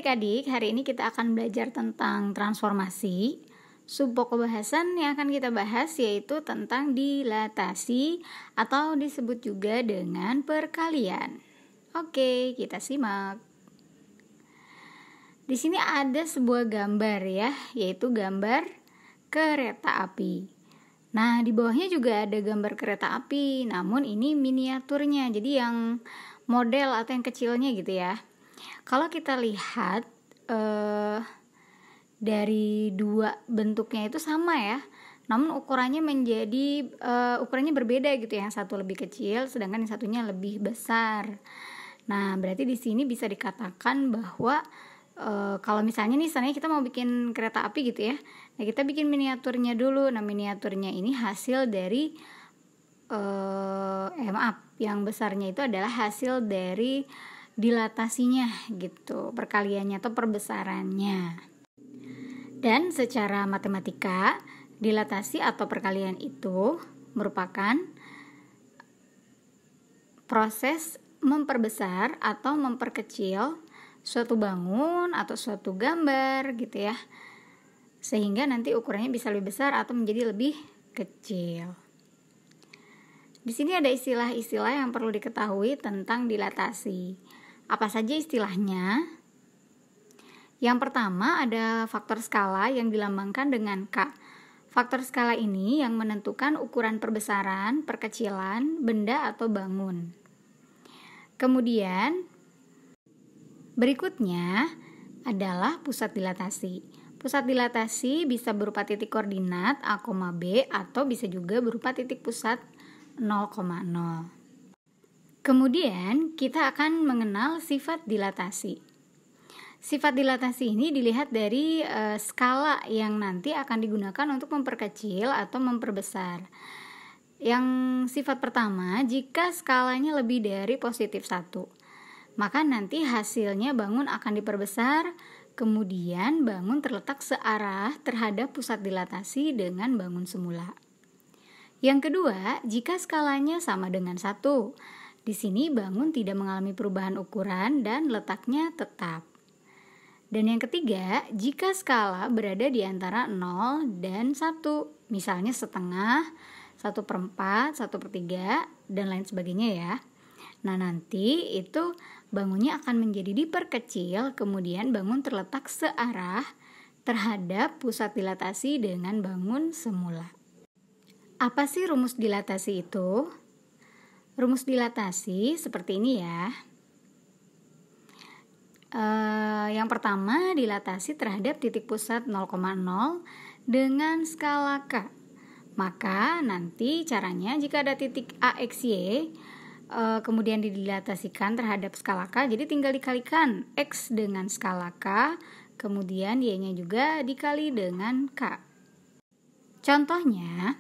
adik-adik, hari ini kita akan belajar tentang transformasi. Subpokok bahasan yang akan kita bahas yaitu tentang dilatasi atau disebut juga dengan perkalian. Oke, kita simak. Di sini ada sebuah gambar ya, yaitu gambar kereta api. Nah, di bawahnya juga ada gambar kereta api, namun ini miniaturnya, jadi yang model atau yang kecilnya gitu ya. Kalau kita lihat dari dua bentuknya itu sama ya, namun ukurannya ukurannya berbeda gitu. Yang satu lebih kecil, sedangkan yang satunya lebih besar. Nah, berarti di sini bisa dikatakan bahwa kalau misalnya kita mau bikin kereta api gitu ya, nah kita bikin miniaturnya dulu. Nah, miniaturnya ini hasil dari yang besarnya itu adalah hasil dari dilatasinya gitu, perkaliannya atau perbesarannya. Dan secara matematika, dilatasi atau perkalian itu merupakan proses memperbesar atau memperkecil suatu bangun atau suatu gambar gitu ya, sehingga nanti ukurannya bisa lebih besar atau menjadi lebih kecil. Di sini ada istilah-istilah yang perlu diketahui tentang dilatasi. Apa saja istilahnya? Yang pertama ada faktor skala yang dilambangkan dengan K. Faktor skala ini yang menentukan ukuran perbesaran, perkecilan benda atau bangun. Kemudian berikutnya adalah pusat dilatasi. Pusat dilatasi bisa berupa titik koordinat A, B atau bisa juga berupa titik pusat 0,0. Kemudian kita akan mengenal sifat dilatasi. Sifat dilatasi ini dilihat dari skala yang nanti akan digunakan untuk memperkecil atau memperbesar. Yang sifat pertama, jika skalanya lebih dari positif 1, maka nanti hasilnya bangun akan diperbesar, kemudian bangun terletak searah terhadap pusat dilatasi dengan bangun semula. Yang kedua, jika skalanya sama dengan 1, di sini bangun tidak mengalami perubahan ukuran dan letaknya tetap. Dan yang ketiga, jika skala berada di antara 0 dan 1, misalnya setengah, 1/4, 1/3, dan lain sebagainya ya. Nah, nanti itu bangunnya akan menjadi diperkecil, kemudian bangun terletak searah terhadap pusat dilatasi dengan bangun semula. Apa sih rumus dilatasi itu? Rumus dilatasi seperti ini ya. Yang pertama, dilatasi terhadap titik pusat 0,0 dengan skala K. Maka nanti caranya jika ada titik AXY, kemudian didilatasikan terhadap skala K, jadi tinggal dikalikan X dengan skala K, kemudian Y-nya juga dikali dengan K. Contohnya,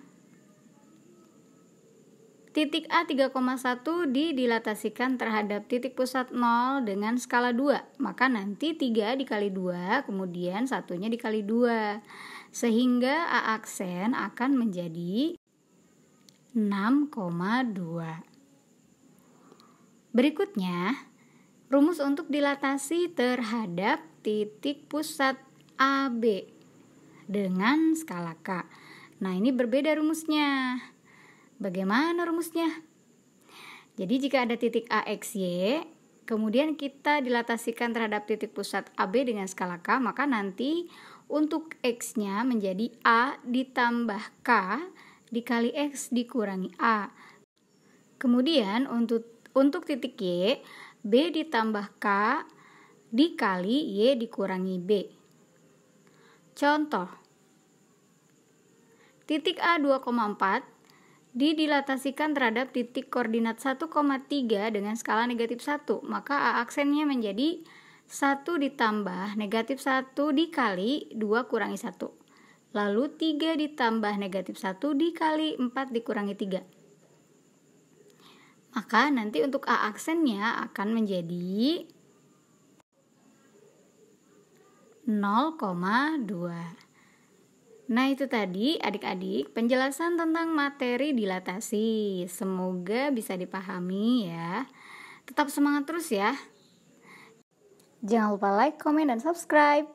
titik A 3,1 didilatasikan terhadap titik pusat 0 dengan skala 2. Maka nanti 3 dikali 2, kemudian satunya dikali 2. Sehingga A aksen akan menjadi 6,2. Berikutnya, rumus untuk dilatasi terhadap titik pusat AB dengan skala K. Nah, ini berbeda rumusnya. Bagaimana rumusnya? Jadi jika ada titik AXY, kemudian kita dilatasikan terhadap titik pusat AB dengan skala K, maka nanti untuk X-nya menjadi A ditambah K dikali X dikurangi A. Kemudian untuk titik Y, B ditambah K dikali Y dikurangi B. Contoh, titik A 2,4 didilatasikan terhadap titik koordinat 1,3 dengan skala negatif 1, maka A aksennya menjadi 1 ditambah negatif 1 dikali 2 kurangi 1. Lalu 3 ditambah negatif 1 dikali 4 dikurangi 3. Maka nanti untuk A aksennya akan menjadi 0,2. Nah, itu tadi adik-adik penjelasan tentang materi dilatasi. Semoga bisa dipahami ya. Tetap semangat terus ya. Jangan lupa like, comment, dan subscribe.